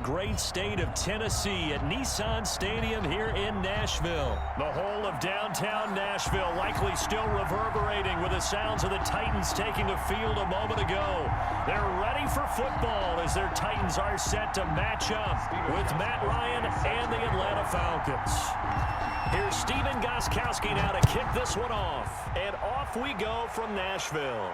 great state of Tennessee at Nissan Stadium here in Nashville. The whole of downtown Nashville likely still reverberating with the sounds of the Titans taking the field a moment ago. They're ready for football as their Titans are set to match up with Matt Ryan and the Atlanta Falcons. Here's Stephen Gostkowski now to kick this one off. And off we go from Nashville.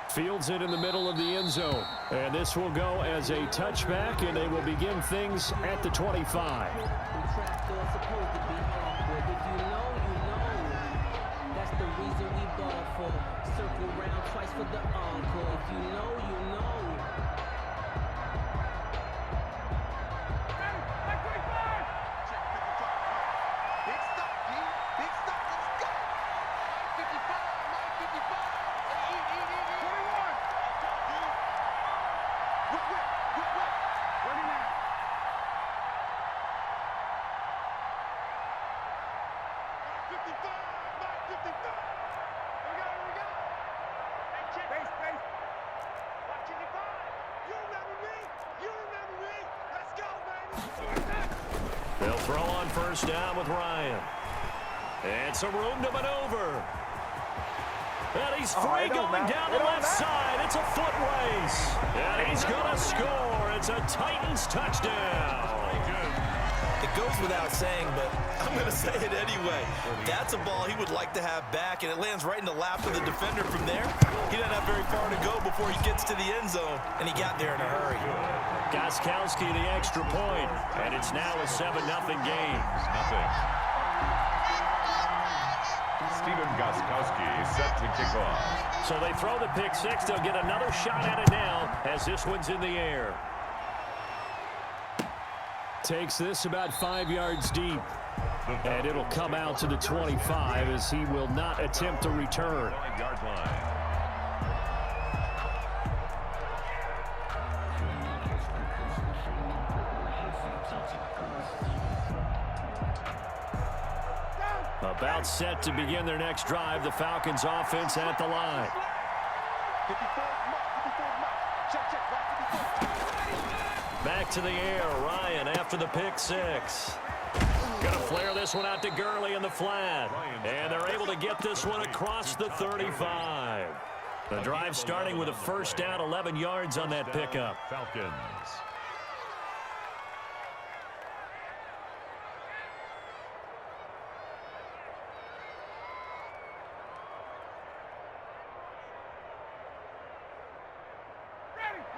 Fields it in the middle of the end zone. And this will go as a touchback, and they will begin things at the 25. That's the reason we ball for. Circle round twice for the encore. If you know, you know. They'll throw on first down with Ryan. And some room to maneuver. And he's free going down the left side. It's a foot race. And he's going to score. It's a Titans touchdown. It goes without saying, but I'm going to say it anyway. That's a ball he would like to have back, and it lands right in the lap of the defender from there. He doesn't have very far to go before he gets to the end zone, and he got there in a hurry. Gostkowski the extra point, and it's now a 7-0 game. Stephen Gostkowski is set to kick off. So they throw the pick six. They'll get another shot at it now as this one's in the air. Takes this about 5 yards deep. And it'll come out to the 25 as he will not attempt to return. 5-yard line. About set to begin their next drive. The Falcons offense at the line. Back to the air. Ryan after the pick six. Going to flare this one out to Gurley in the flat. And they're able to get this one across the 35. The drive starting with a first down, 11 yards on that pickup. Falcons.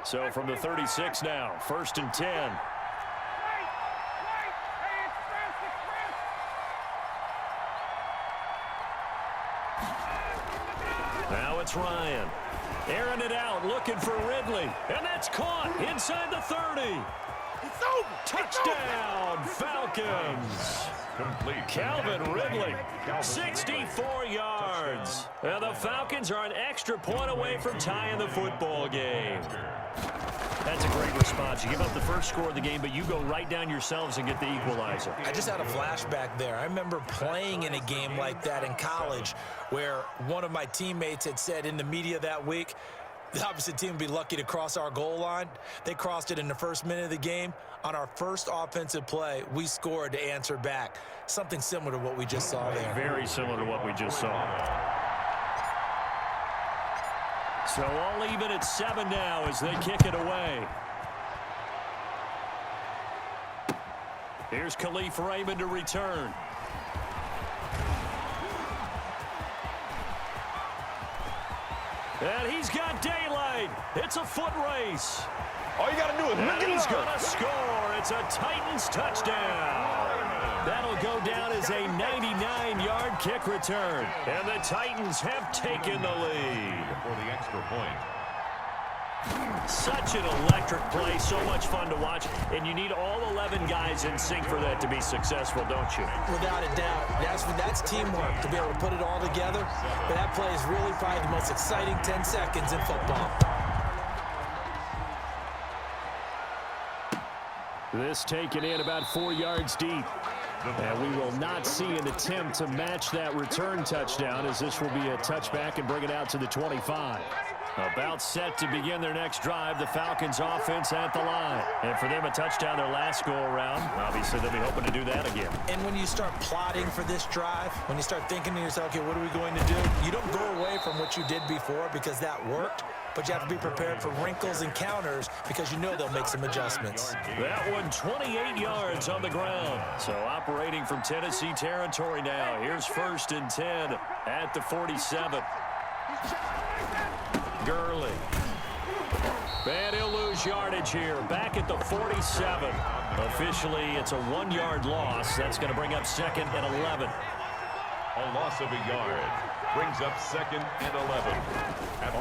So from the 36 now, 1st and 10. Now it's Ryan. Airing it out, looking for Ridley. And that's caught inside the 30. It's over. Touchdown, Falcons. Complete. Calvin Ridley, 64 yards. And the Falcons are an extra point away from tying the football game. That's a great response. You give up the first score of the game, but you go right down yourselves and get the equalizer. I just had a flashback there. I remember playing in a game like that in college where one of my teammates had said in the media that week, the opposite team would be lucky to cross our goal line. They crossed it in the first minute of the game. On our first offensive play, we scored to answer back. Something similar to what we just saw there. Very similar to what we just saw. So all even at 7 now as they kick it away. Here's Khalif Raymond to return. And he's got daylight. It's a foot race. All you got to do is look at he's going to score. It's a Titans touchdown. That'll go down as a 99-yard kick return. And the Titans have taken the lead. For the extra point. Such an electric play, so much fun to watch, and you need all 11 guys in sync for that to be successful, don't you? Without a doubt. That's teamwork to be able to put it all together. But that play is really probably the most exciting 10 seconds in football. This taken in about 4 yards deep. And we will not see an attempt to match that return touchdown as this will be a touchback and bring it out to the 25. About set to begin their next drive, the Falcons offense at the line. And for them, a touchdown their last go-around. Obviously, they'll be hoping to do that again. And when you start plotting for this drive, when you start thinking to yourself, okay, what are we going to do? You don't go away from what you did before because that worked, but you have to be prepared for wrinkles and counters because you know they'll make some adjustments. That one 28 yards on the ground. So operating from Tennessee territory now. Here's 1st and 10 at the 47. Gurley. And he'll lose yardage here. Back at the 47. Officially, it's a 1-yard loss. That's going to bring up 2nd and 11. A loss of a yard brings up 2nd and 11.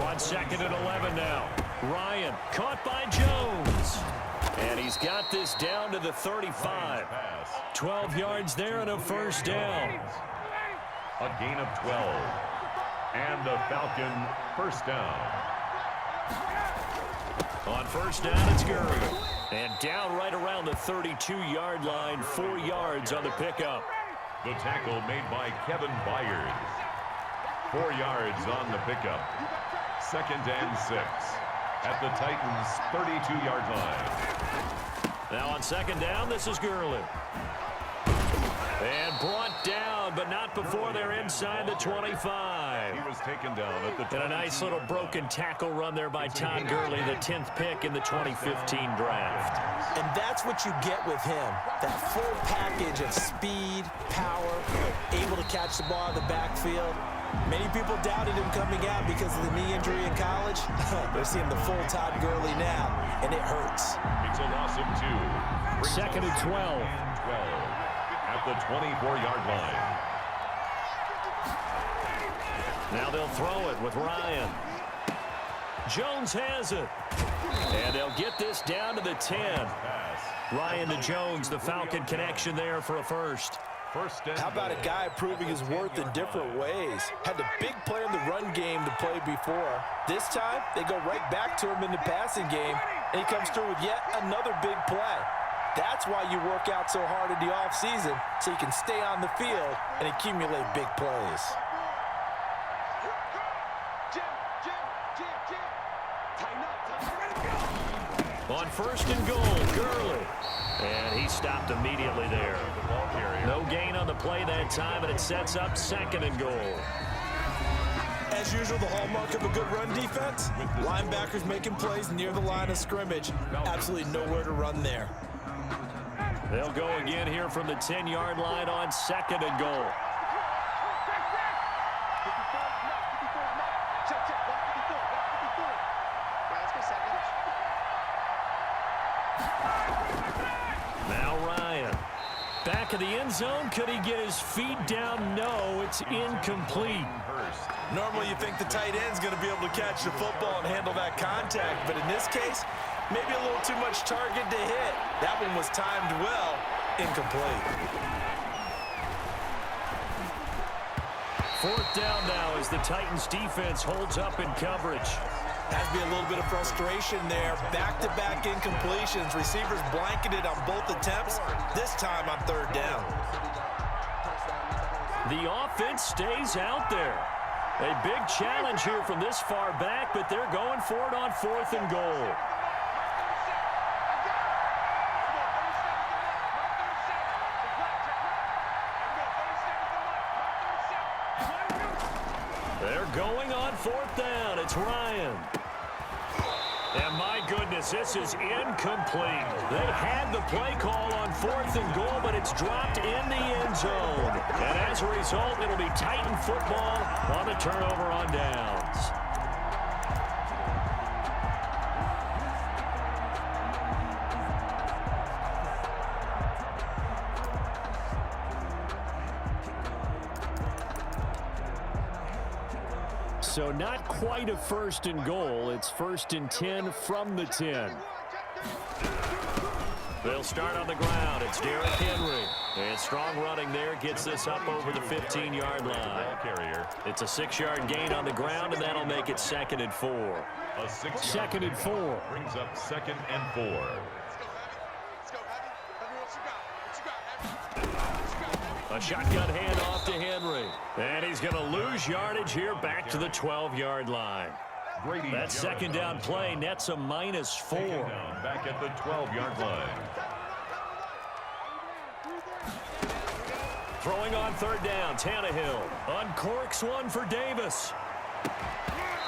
On 2nd and 11 now. Ryan caught by Jones. And he's got this down to the 35. 12 yards there and a 1st down. A gain of 12. And the Falcon 1st down. On 1st down, it's Gurley. And down right around the 32-yard line, 4 yards on the pickup. The tackle made by Kevin Byard. 4 yards on the pickup. 2nd and 6 at the Titans' 32-yard line. Now on 2nd down, this is Gurley. And brought down, but not before they're inside the 25. He was taken down at the 22. And a nice little broken tackle run there by Todd Gurley, the 10th pick in the 2015 draft. And that's what you get with him. That full package of speed, power, able to catch the ball in the backfield. Many people doubted him coming out because of the knee injury in college. They're seeing the full Todd Gurley now, and it hurts. It's a loss of 2. 2nd and 12. At the 24-yard line. Now they'll throw it with Ryan. Jones has it. And they'll get this down to the 10. Ryan to Jones, the Falcon connection there for a 1st. How about a guy proving his worth in different ways? Had the big play in the run game to play before. This time, they go right back to him in the passing game, and he comes through with yet another big play. That's why you work out so hard in the offseason, so you can stay on the field and accumulate big plays. On 1st and goal, Gurley. And he stopped immediately there. No gain on the play that time, and it sets up 2nd and goal. As usual, the hallmark of a good run defense, linebackers making plays near the line of scrimmage. Absolutely nowhere to run there. They'll go again here from the 10-yard line on 2nd and goal. Now Ryan. Back of the end zone. Could he get his feet down? No, it's incomplete. Normally you think the tight end's going to be able to catch the football and handle that contact, but in this case, maybe a little too much target to hit. That one was timed well. Incomplete. 4th down now as the Titans defense holds up in coverage. Has to be a little bit of frustration there. Back-to-back incompletions. Receivers blanketed on both attempts. This time on 3rd down. The offense stays out there. A big challenge here from this far back, but they're going for it on 4th and goal. They're going on 4th down. It's Ryan. And my goodness, this is incomplete. They had the play call on 4th and goal, but it's dropped in the end zone. And as a result, it'll be Titan football on the turnover on downs. So not quite a 1st and goal. It's 1st and 10 from the 10. They'll start on the ground. It's Derrick Henry. And strong running there gets this up over the 15-yard line. It's a 6-yard gain on the ground, and that'll make it 2nd and 4. A 2nd and 4. Brings up 2nd and 4. A shotgun handoff to Henry. And he's going to lose yardage here back to the 12-yard line. That second down play nets a -4. Down back at the 12-yard line. Throwing on third down, Tannehill uncorks one for Davis.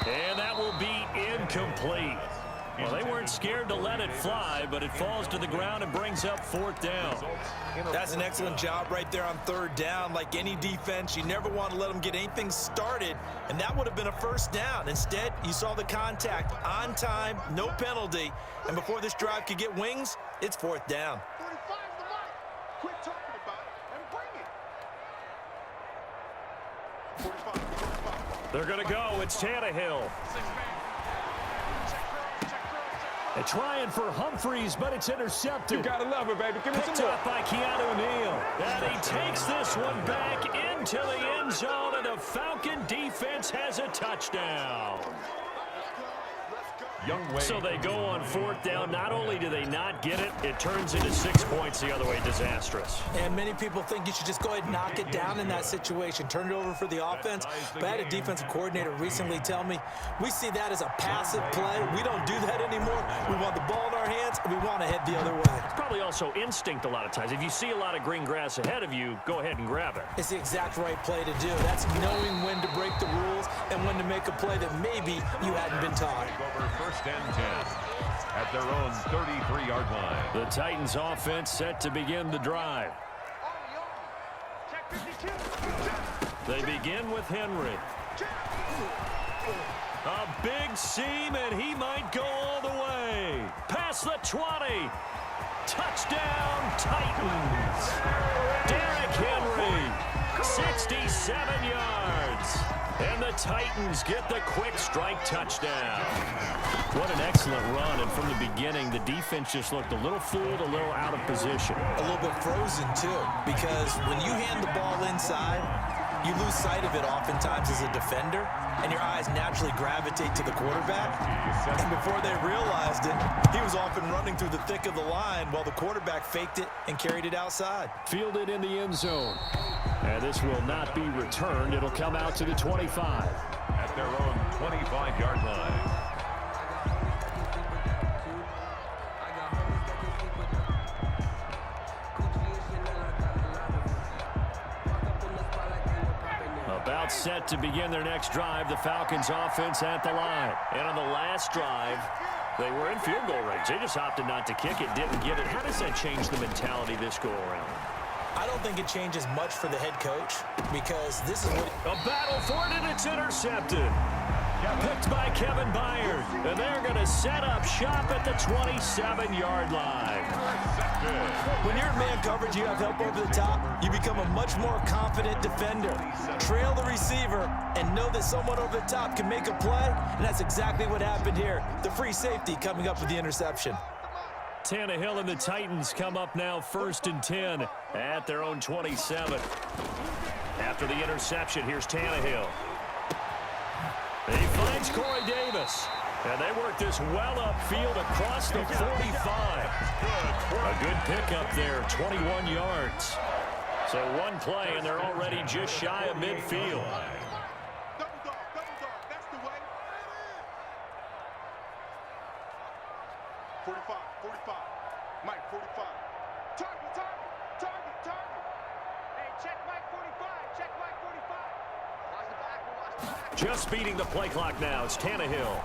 And that will be incomplete. Well, they weren't scared to let it fly, but it falls to the ground and brings up fourth down. That's an excellent job right there on third down. Like any defense, you never want to let them get anything started, and that would have been a first down. Instead, you saw the contact on time, no penalty, and before this drive could get wings, it's fourth down. 45's the mark. Quit talking about it and bring it. 45. They're going to go. It's Tannehill. They're trying for Humphreys, but it's intercepted. You gotta love it, baby. Give me some Picked more. up by Keanu Neal. And he takes this one back into the end zone, and the Falcon defense has a touchdown. So they go on fourth down. Not only do they not get it, it turns into 6 points the other way. Disastrous. And many people think you should just go ahead and knock it down in that situation. Turn it over for the offense. But I had a defensive coordinator recently tell me, we see that as a passive play. We don't do that anymore. We want the ball in our hands, and we want to head the other way. It's probably also instinct a lot of times. If you see a lot of green grass ahead of you, go ahead and grab it. It's the exact right play to do. That's knowing when to break the rules and when to make a play that maybe you hadn't been taught. Over first and 10 at their own 33-yard line. The Titans offense set to begin the drive. They begin with Henry. A big seam, and he might go all the way. Past the 20. Touchdown, Titans. Derrick Henry, 67 yards. And the Titans get the quick strike touchdown. What an excellent run, and from the beginning, the defense just looked a little fooled, a little out of position. A little bit frozen, too, because when you hand the ball inside, you lose sight of it oftentimes as a defender, and your eyes naturally gravitate to the quarterback. And before they realized it, he was off and running through the thick of the line while the quarterback faked it and carried it outside. Fielded in the end zone. And this will not be returned. It'll come out to the 25. At their own 25-yard line. About set to begin their next drive, the Falcons offense at the line. And on the last drive, they were in field goal range. They just opted not to kick it, didn't get it. How does that change the mentality this go around? I don't think it changes much for the head coach because this is what... A battle for it, and it's intercepted. Picked by Kevin Byard. And they're going to set up shop at the 27-yard line. When you're in man coverage, you have help over the top, you become a much more confident defender. Trail the receiver and know that someone over the top can make a play, and that's exactly what happened here. The free safety coming up with the interception. Tannehill and the Titans come up now 1st and 10 at their own 27. After the interception, here's Tannehill. He finds Corey Davis. And they work this well upfield across the 45. A good pickup there, 21 yards. So one play, and they're already just shy of midfield. Double dog, that's the way. 45. Mike, 45. Target. Hey, check Mike 45. Watch the back. Just beating the play clock now. It's Tannehill.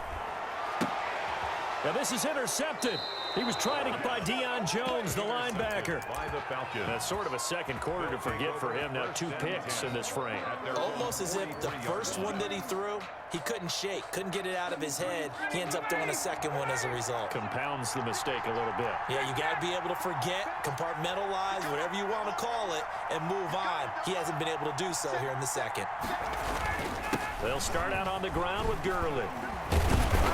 Now this is intercepted. He was trying to by Deion Jones, the linebacker. By the Falcons. That's sort of a second quarter to forget for him. Now 2 picks in this frame. Almost as if the first one that he threw, he couldn't shake, couldn't get it out of his head. He ends up throwing a second one as a result. Compounds the mistake a little bit. Yeah, you got to be able to forget, compartmentalize, whatever you want to call it, and move on. He hasn't been able to do so here in the second. They'll start out on the ground with Gurley.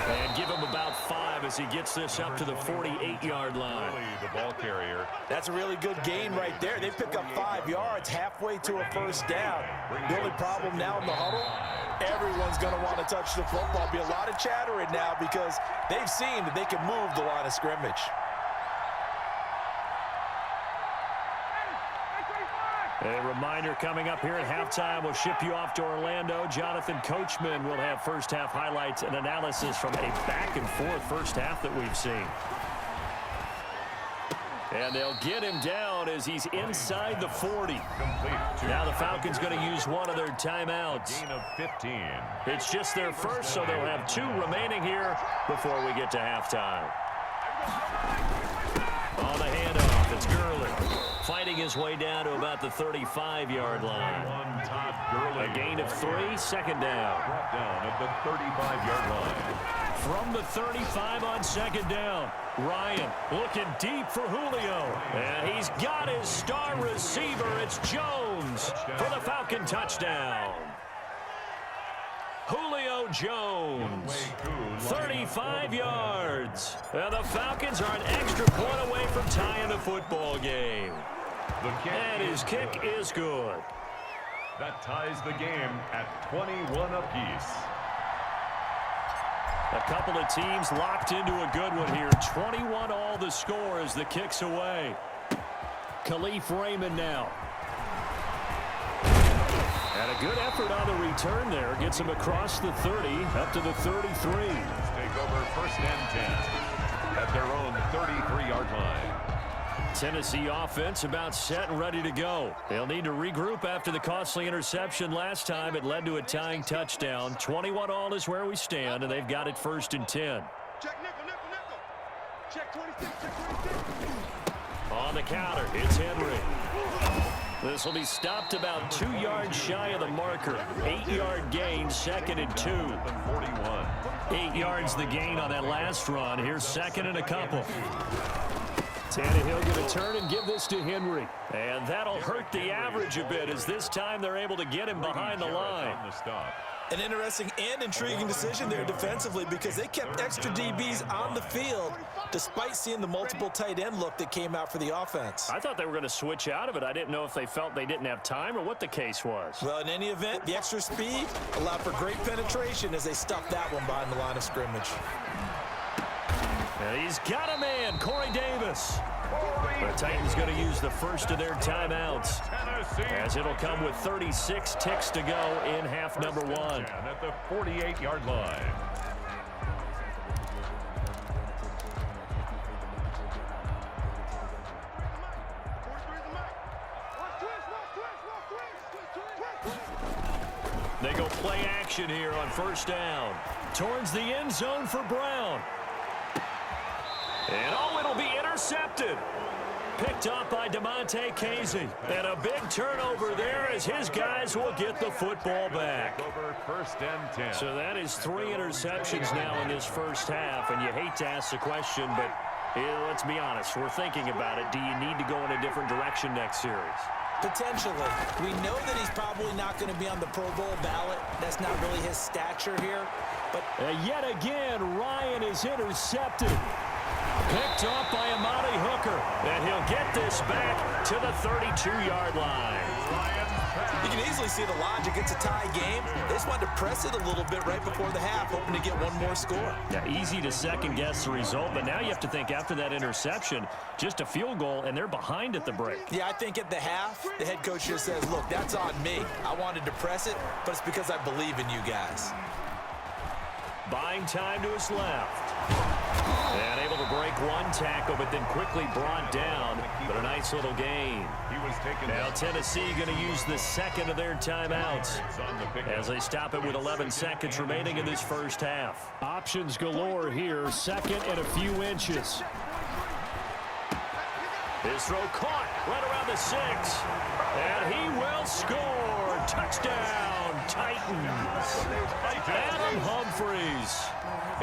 And give him about 5 as he gets this up to the 48-yard line. The ball carrier. That's a really good gain right there. They pick up 5 yards halfway to a first down. The only problem now in the huddle, everyone's going to want to touch the football. Be a lot of chattering now because they've seen that they can move the line of scrimmage. A reminder coming up here at halftime. We'll ship you off to Orlando. Jonathan Coachman will have first half highlights and analysis from a back-and-forth first half that we've seen. And they'll get him down as he's inside the 40. Now the Falcons going to use one of their timeouts. Gain of 15. It's just their first, so they'll have 2 remaining here before we get to halftime. On the handoff, it's Gurley. Fighting his way down to about the 35-yard line. Todd Gurley. A gain of 3, second down. Brought down at the 35-yard line. From the 35 on second down, Ryan looking deep for Julio. And he's got his star receiver. It's Jones for the Falcon touchdown. Julio Jones, 35 yards. And the Falcons are an extra point away from tying the football game. And his kick is good. That ties the game at 21 apiece. A couple of teams locked into a good one here. 21 all the score as the kick's away. Khalif Raymond now. And a good effort on the return there. Gets him across the 30, up to the 33. Take over first and 10 at their own 33-yard line. Tennessee offense about set and ready to go. They'll need to regroup after the costly interception last time. It led to a tying touchdown. 21 all is where we stand, and they've got it first and 10. Check nickel, nickel, nickel. Check 26, check 26. On the counter, it's Henry. This will be stopped about 2 yards shy of the marker. 8-yard gain, second and 2. 41. 8 yards the gain on that last run. Here's second and a couple. Tannehill going to turn and give this to Henry. And that'll hurt the average a bit as this time they're able to get him behind the line. An interesting and intriguing decision there defensively because they kept extra DBs on the field despite seeing the multiple tight end look that came out for the offense. I thought they were going to switch out of it. I didn't know if they felt they didn't have time or what the case was. Well, in any event, the extra speed allowed for great penetration as they stuffed that one behind the line of scrimmage. And he's got a man, Corey Davis. The Titans going to use the first of their timeouts as it'll come with 36 ticks to go in half number 1. At the 48-yard line. They go play action here on first down. Towards the end zone for Brown. And it'll be intercepted. Picked up by DeMonte Casey. And a big turnover there as his guys will get the football back. Over first and 10. So that is 3 interceptions now in this first half. And you hate to ask the question, but let's be honest. We're thinking about it. Do you need to go in a different direction next series? Potentially. We know that he's probably not going to be on the Pro Bowl ballot. That's not really his stature here. But yet again, Ryan is intercepted. Picked off by Amari Hooker. And he'll get this back to the 32-yard line. You can easily see the logic. It's a tie game. They just wanted to press it a little bit right before the half, hoping to get one more score. Yeah, easy to second-guess the result, but now you have to think after that interception, just a field goal, and they're behind at the break. Yeah, I think at the half, the head coach just says, look, that's on me. I wanted to press it, but it's because I believe in you guys. Buying time to his left. And able to break one tackle, but then quickly brought down. But a nice little gain. He was taken now Tennessee going to use the second of their timeouts as they stop it with 11 seconds remaining in this first half. Options galore here. Second and a few inches. His throw caught right around the 6. And he will score. Touchdown, Titans. Adam Humphries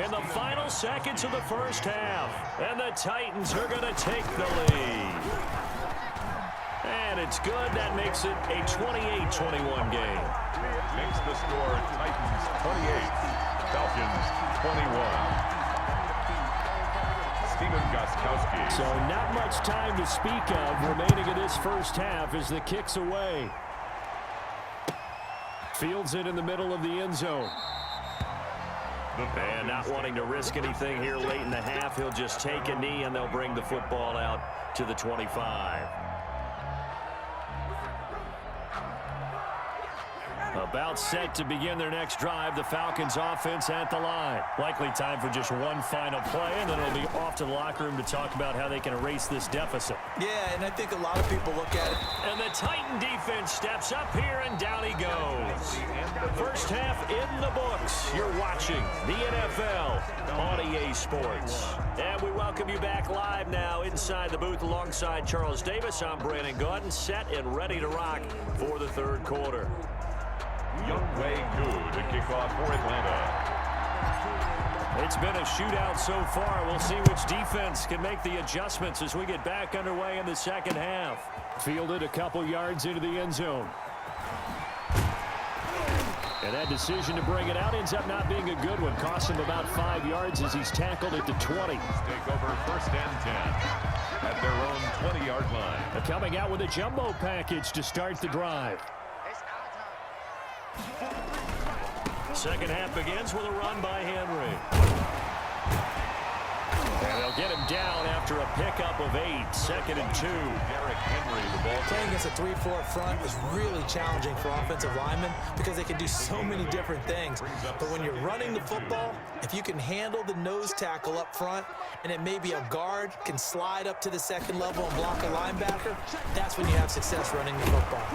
in the final seconds of the first half. And the Titans are going to take the lead. And it's good. That makes it a 28-21 game. Makes the score Titans 28, Falcons 21. Steven Gostkowski. So not much time to speak of remaining in this first half as the kick's away. Fields it in the middle of the end zone. And not wanting to risk anything here late in the half, he'll just take a knee and they'll bring the football out to the 25. About set to begin their next drive, the Falcons offense at the line. Likely time for just one final play, and then it'll be off to the locker room to talk about how they can erase this deficit. Yeah, and I think a lot of people look at it. And the Titan defense steps up here, and down he goes. First half in the books. You're watching the NFL on EA Sports. And we welcome you back live now inside the booth alongside Charles Davis. I'm Brandon Gaudin, set and ready to rock for the third quarter. Younghoe Koo to kick off for Atlanta. It's been a shootout so far. We'll see which defense can make the adjustments as we get back underway in the second half. Fielded a couple yards into the end zone. And that decision to bring it out ends up not being a good one. Cost him about 5 yards as he's tackled at the 20. Take over first and 10 at their own 20-yard line. Coming out with a jumbo package to start the drive. Second half begins with a run by Henry. And they'll get him down after a pickup of 8. Second and 2. Derrick Henry, the ball. Playing against a 3-4 front is really challenging for offensive linemen because they can do so many different things. But when you're running the football, if you can handle the nose tackle up front, and it may be a guard can slide up to the second level and block a linebacker, that's when you have success running the football.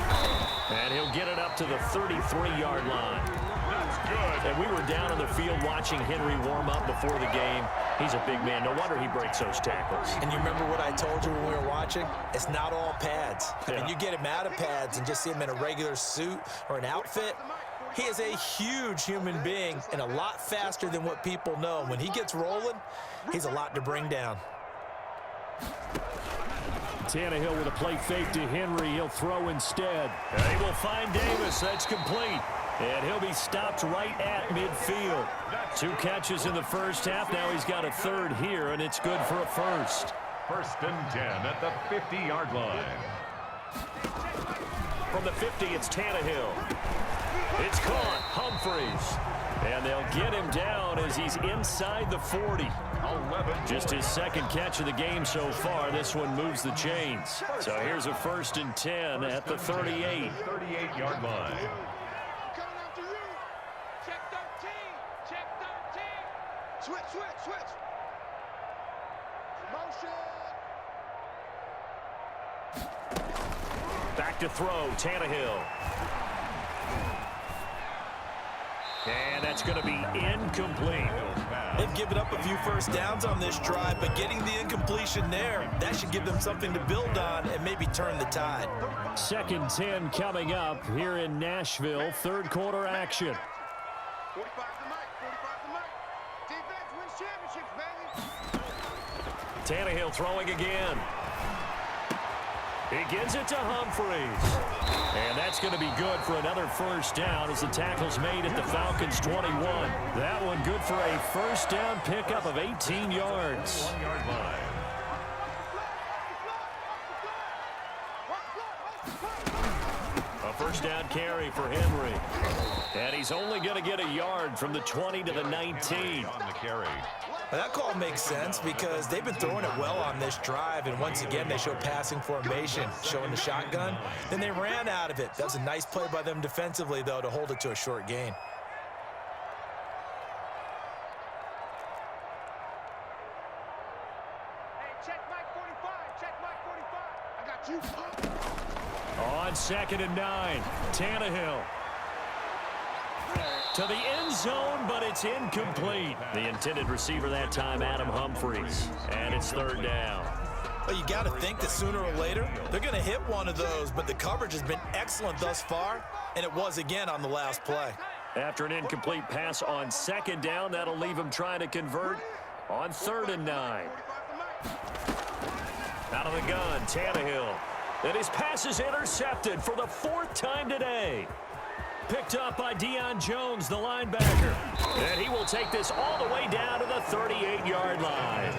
And he'll get it up to the 33-yard line. That's good. And we were down on the field watching Henry warm up before the game. He's a big man. No wonder he breaks those tackles. And you remember what I told you when we were watching? It's not all pads. I mean, you get him out of pads and just see him in a regular suit or an outfit. He is a huge human being and a lot faster than what people know. When he gets rolling, he's a lot to bring down. Tannehill with a play fake to Henry. He'll throw instead. They will find Davis. That's complete. And he'll be stopped right at midfield. 2 catches in the first half. Now he's got a third here, and it's good for a first. First and 10 at the 50-yard line. From the 50, it's Tannehill. It's caught. Humphries. And they'll get him down as he's inside the 40. 11. Just his second catch of the game so far. This one moves the chains. So here's a first and 10 at the 38. 38-yard line. Coming after you. Check 13. Check 13. Switch. Motion. Back to throw, Tannehill. And that's going to be incomplete. They've given up a few first downs on this drive, but getting the incompletion there, that should give them something to build on and maybe turn the tide. Second 10 coming up here in Nashville. Third quarter action. 45 to Mike. Defense wins championships, baby. Tannehill throwing again. He gives it to Humphries. And that's going to be good for another first down as the tackle's made at the Falcons' 21. That one good for a first down pickup of 18 yards. 1-yard line. A first down carry for Henry. And he's only going to get a yard from the 20 to the 19. On the carry. Well, that call makes sense because they've been throwing it well on this drive, and once again they show passing formation, showing the shotgun. Then they ran out of it. That was a nice play by them defensively, though, to hold it to a short gain. Hey, check Mike 45. Check Mike 45. I got you. On second and 9, Tannehill. To the end zone, but it's incomplete. The intended receiver that time, Adam Humphries. And it's third down. Well, you got to think that sooner or later they're going to hit one of those, but the coverage has been excellent thus far, and it was again on the last play. After an incomplete pass on second down, that'll leave him trying to convert on third and 9. Out of the gun, Tannehill. And his pass is intercepted for the 4th time today. Picked up by Deion Jones, the linebacker. And he will take this all the way down to the 38-yard line.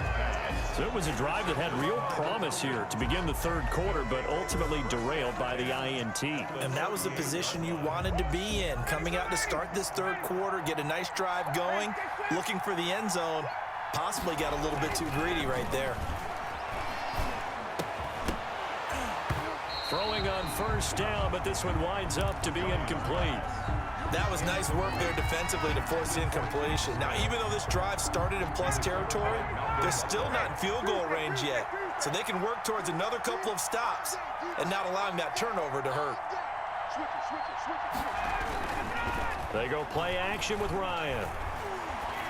So it was a drive that had real promise here to begin the third quarter, but ultimately derailed by the INT. And that was the position you wanted to be in, coming out to start this third quarter, get a nice drive going, looking for the end zone. Possibly got a little bit too greedy right there. Throwing on first down, but this one winds up to be incomplete. That was nice work there defensively to force the incompletion. Now, even though this drive started in plus territory, they're still not in field goal range yet. So they can work towards another couple of stops and not allowing that turnover to hurt. They go play action with Ryan.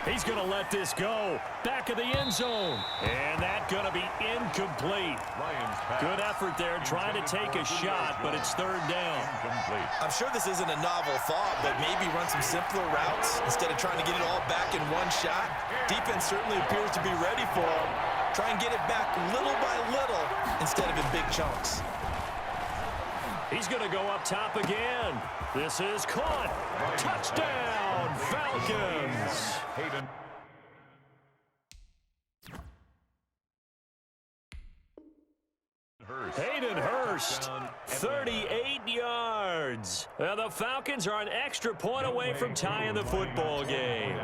He's going to let this go. Back of the end zone. And that's going to be incomplete. Good effort there trying to take a shot, but it's third down. I'm sure this isn't a novel thought, but maybe run some simpler routes instead of trying to get it all back in one shot. Defense certainly appears to be ready for him. Try and get it back little by little instead of in big chunks. He's going to go up top again. This is caught. Touchdown, Falcons. Hayden Hurst, 38 yards. The Falcons are an extra point away from tying the football game.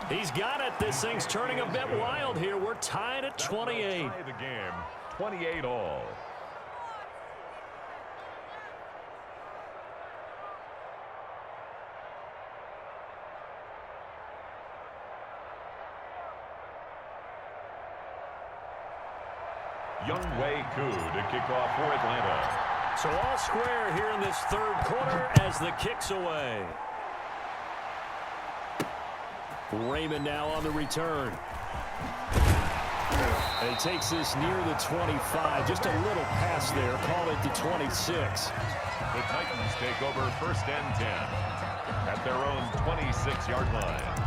He's got it. This thing's turning a bit wild here. We're tied at 28. Tie the game, 28 all. Younghoe Koo to kick off for Atlanta. So all square here in this third quarter as the kick's away. Raymond now on the return. And he takes this near the 25. Just a little pass there. Call it the 26. The Titans take over first and 10 at their own 26-yard line.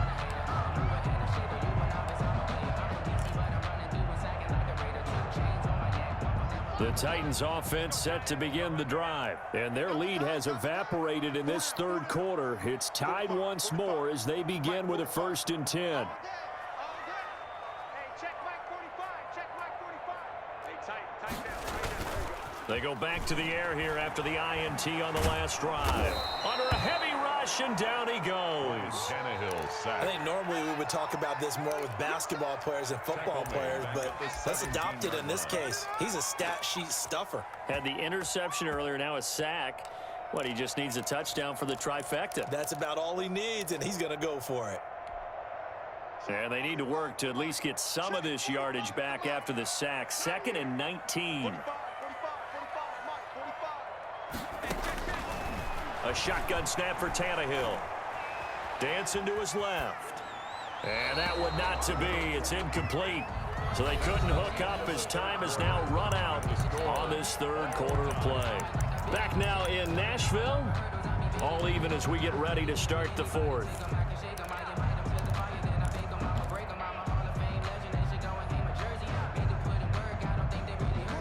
The Titans offense set to begin the drive, and their lead has evaporated in this third quarter. It's tied once more as they begin with a 1st and 10. They go back to the air here after the INT on the last drive. Under a heavy rush, and down he goes. I think normally we would talk about this more with basketball players and football players, but let's adopt it in this case. He's a stat sheet stuffer. Had the interception earlier, now a sack. What, he just needs a touchdown for the trifecta. That's about all he needs, and he's going to go for it. And they need to work to at least get some of this yardage back after the sack. 2nd and 19. A shotgun snap for Tannehill. Dancing to his left. And that would not to be. It's incomplete. So they couldn't hook up as time has now run out on this third quarter of play. Back now in Nashville. All even as we get ready to start the fourth.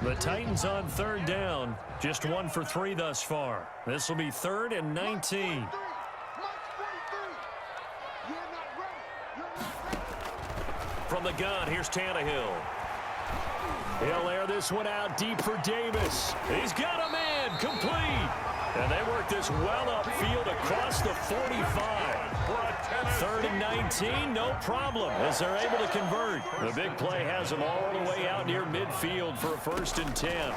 The Titans on third down. Just 1 for 3 thus far. This will be 3rd and 19. From the gun, here's Tannehill. He'll air this one out deep for Davis. He's got a man, complete. And they work this well upfield across the 45. 3rd and 19, no problem, as they're able to convert. The big play has them all the way out near midfield for a 1st and 10.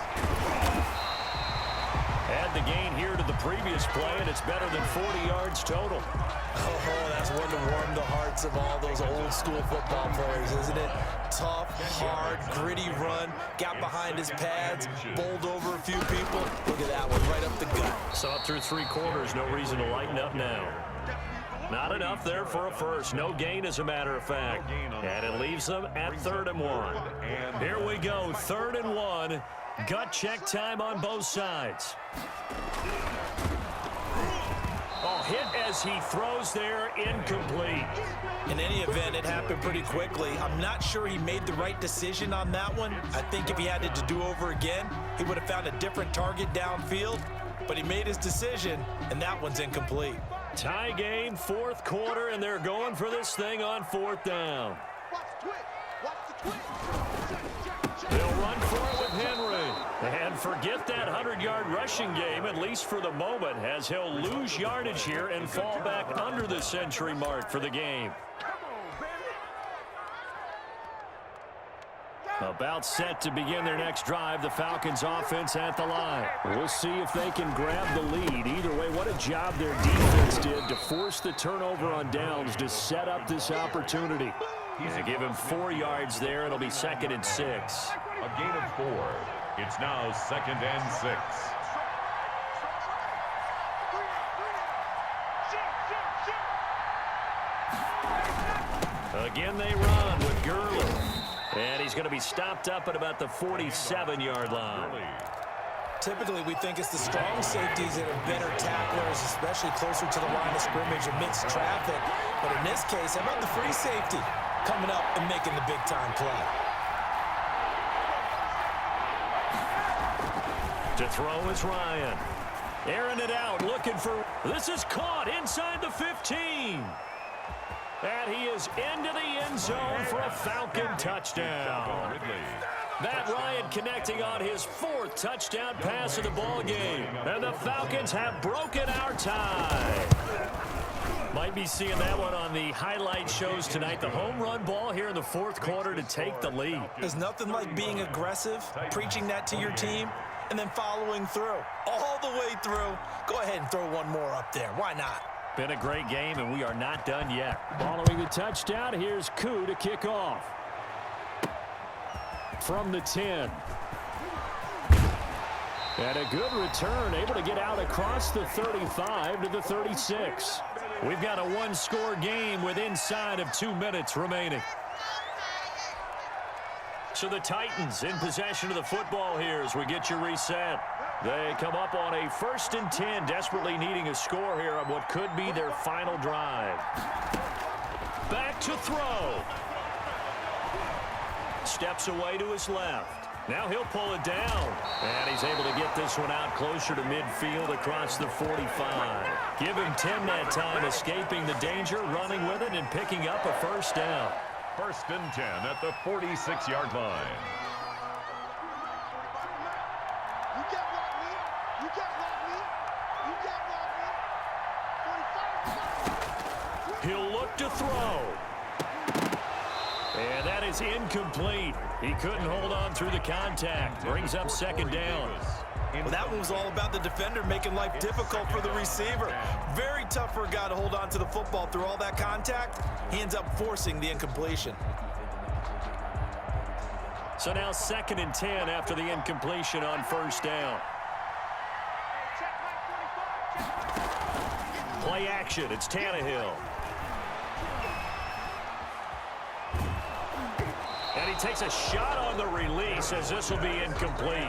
Add the gain here to the previous play, and it's better than 40 yards total. Oh, that's one to warm the hearts of all those old school football players, isn't it? Tough, hard, gritty run, got behind his pads, bowled over a few people. Look at that one, right up the gut. So up through 3 quarters, no reason to lighten up now. Not enough there for a first. No gain, as a matter of fact. And it leaves them at 3rd and 1. Here we go, 3rd and 1. Gut check time on both sides. Oh, hit as he throws there, incomplete. In any event, it happened pretty quickly. I'm not sure he made the right decision on that one. I think if he had it to do over again, he would have found a different target downfield. But he made his decision, and that one's incomplete. Tie game, 4th quarter, and they're going for this thing on 4th down. They'll run for it with Henry. And forget that 100-yard rushing game, at least for the moment, as he'll lose yardage here and fall back under the century mark for the game. About set to begin their next drive, the Falcons offense at the line. We'll see if they can grab the lead. Either way, what a job their defense did to force the turnover on downs to set up this opportunity. They give him 4 yards there. It'll be 2nd and 6. A gain of 4. It's now 2nd and 6. Again, they run with Gurley. And he's going to be stopped up at about the 47-yard line. Typically, we think it's the strong safeties that are better tacklers, especially closer to the line of scrimmage amidst traffic. But in this case, how about the free safety coming up and making the big-time play? To throw is Ryan. Airing it out, looking for... This is caught inside the 15. And he is into the end zone for a Falcon touchdown. Matt Ryan connecting on his 4th touchdown pass of the ball game. And the Falcons have broken our tie. Might be seeing that one on the highlight shows tonight. The home run ball here in the 4th quarter to take the lead. There's nothing like being aggressive, preaching that to your team, and then following through. All the way through. Go ahead and throw one more up there. Why not? Been a great game, and we are not done yet. Following the touchdown, here's Koo to kick off. From the 10. And a good return, able to get out across the 35 to the 36. We've got a 1-score game with inside of 2 minutes remaining. So the Titans in possession of the football here as we get you reset. They come up on a 1st and 10, desperately needing a score here on what could be their final drive. Back to throw. Steps away to his left. Now he'll pull it down. And he's able to get this one out closer to midfield across the 45. Give him 10 that time, escaping the danger, running with it, and picking up a 1st down. 1st and 10 at the 46-yard line. He'll look to throw. And that is incomplete. He couldn't hold on through the contact. Brings up 2nd down. Well, that one was all about the defender making life difficult for the receiver. Very tough for a guy to hold on to the football through all that contact. He ends up forcing the incompletion. So now 2nd and 10 after the incompletion on 1st down. Play action. It's Tannehill. And he takes a shot on the release as this will be incomplete.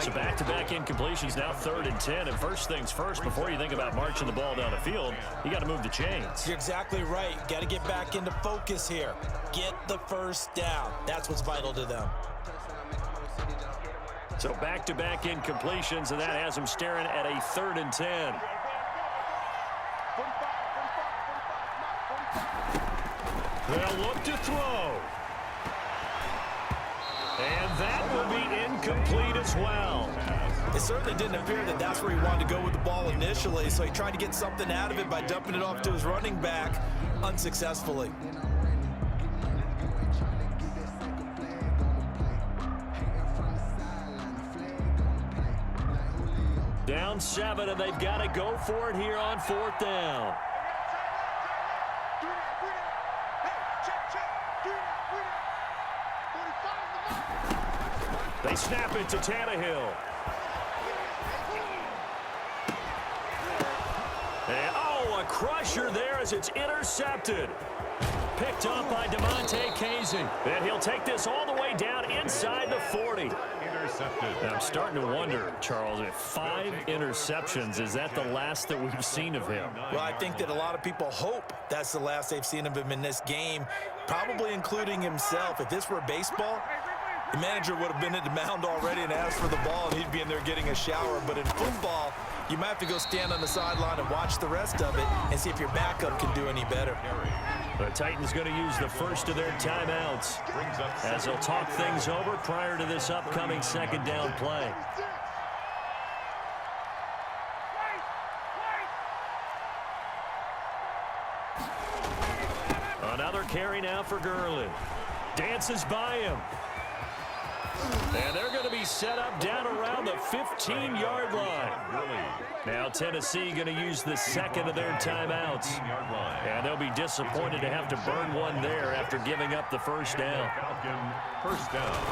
So back-to-back incompletions, now 3rd and 10. And first things first, before you think about marching the ball down the field, you got to move the chains. You're exactly right. Got to get back into focus here. Get the 1st down. That's what's vital to them. So back-to-back incompletions, and that has him staring at a 3rd and 10. They'll look to throw. And that will be incomplete as well. It certainly didn't appear that that's where he wanted to go with the ball initially, so he tried to get something out of it by dumping it off to his running back unsuccessfully. Down 7, and they've got to go for it here on 4th down. They snap it to Tannehill. And, oh, a crusher there as it's intercepted. Picked up by DeMonte Casey. And he'll take this all the way down inside the 40. Intercepted. And I'm starting to wonder, Charles, if 5 interceptions, is that the last that we've seen of him? Well, I think that a lot of people hope that's the last they've seen of him in this game, probably including himself. If this were baseball, the manager would have been at the mound already and asked for the ball, and he'd be in there getting a shower. But in football, you might have to go stand on the sideline and watch the rest of it and see if your backup can do any better. The Titans going to use the first of their timeouts as they'll talk things over prior to this upcoming 2nd down play. Another carry now for Gurley. Dances by him. And they're going to be set up down around the 15-yard line. Now Tennessee going to use the second of their timeouts. And they'll be disappointed to have to burn one there after giving up the first down. First down.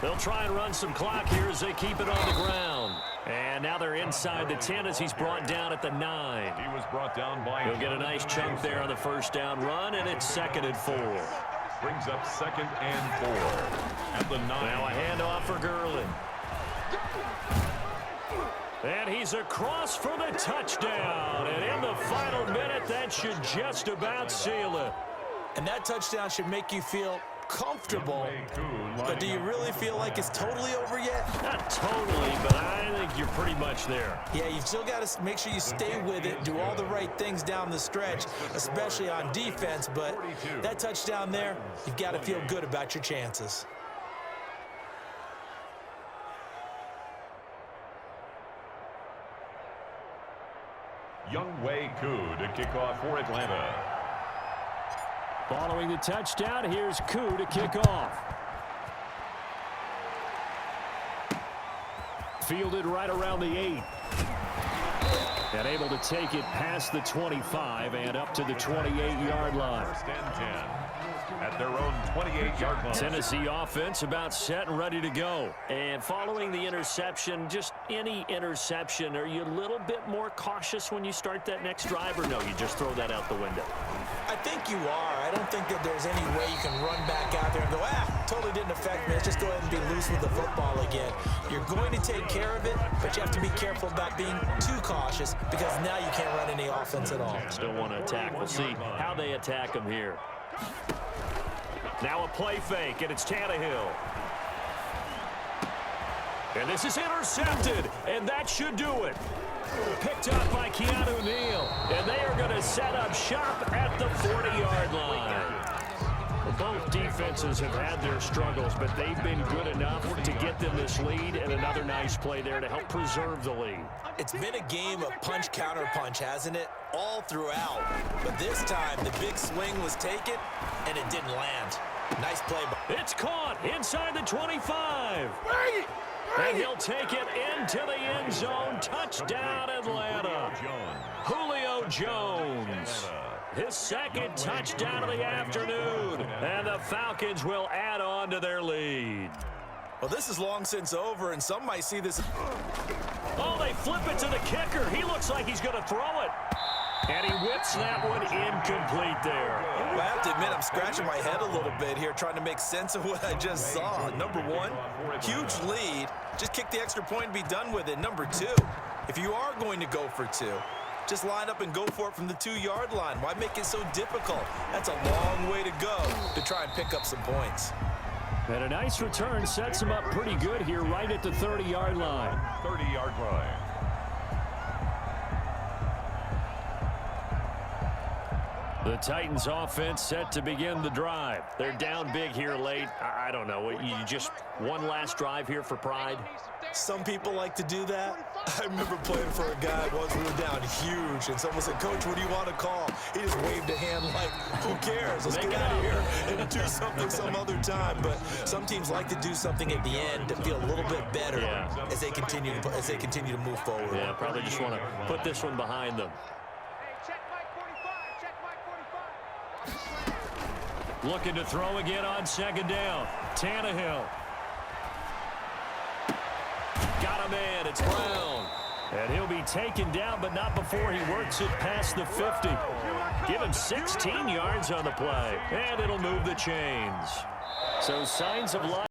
They'll try and run some clock here as they keep it on the ground. And now they're inside the 10 as he's brought down at the 9. He was brought down by... He'll get a nice chunk there on the first down run, and it's 2nd and 4. Brings up 2nd and 4 at the 9. Now a handoff for Gurley. And he's across for the touchdown. And in the final minute, that should just about seal it. And that touchdown should make you feel comfortable. But do you really feel like it's totally over yet? Not totally, but I think you're pretty much there. Yeah, you've still got to make sure you stay with it, do all the right things down the stretch, especially on defense. But that touchdown there, you've got to feel good about your chances. Younghoe Koo to kick off for Atlanta. Following the touchdown, here's Koo to kick off. Fielded right around the 8. And able to take it past the 25 and up to the 28-yard line. 1st and 10 at their own 28-yard line. Tennessee offense about set and ready to go. And following the interception, just any interception, are you a little bit more cautious when you start that next drive, or no, you just throw that out the window? I think you are. I don't think that there's any way you can run back out there and go, totally didn't affect me. Let's just go ahead and be loose with the football again. You're going to take care of it, but you have to be careful about being too cautious because now you can't run any offense at all. Still want to attack. We'll see how they attack him here. Now a play fake, and it's Tannehill. And this is intercepted, and that should do it. Picked up by Keanu Neal, and they are going to set up shop at the 40-yard line. Well, both defenses have had their struggles, but they've been good enough to get them this lead, and another nice play there to help preserve the lead. It's been a game of punch-counter-punch, hasn't it? All throughout. But this time, the big swing was taken, and it didn't land. Nice play. It's caught inside the 25. And he'll take it into the end zone. Touchdown, Atlanta. Julio Jones. His 2nd touchdown of the afternoon. And the Falcons will add on to their lead. Well, this is long since over, and some might see this. Oh, they flip it to the kicker. He looks like he's going to throw it. And he whips that one incomplete there. Well, I have to admit, I'm scratching my head a little bit here, trying to make sense of what I just saw. Number 1, huge lead. Just kick the extra point and be done with it. Number 2, if you are going to go for 2, just line up and go for it from the 2-yard line. Why make it so difficult? That's a long way to go to try and pick up some points. And a nice return sets him up pretty good here right at the 30-yard line. 30-yard line. The Titans offense set to begin the drive. They're down big here late. I don't know. You just one last drive here for pride? Some people like to do that. I remember playing for a guy once. We were down huge, and someone said, "Coach, what do you want to call?" He just waved a hand like, who cares? Let's get out of here and do something some other time. But some teams like to do something at the end to feel a little bit better as they continue to move forward. Yeah, probably just want to put this one behind them. Looking to throw again on 2nd down. Tannehill. Got him in. It's Brown. And he'll be taken down, but not before he works it past the 50. Give him 16 yards on the play. And it'll move the chains. So signs of life.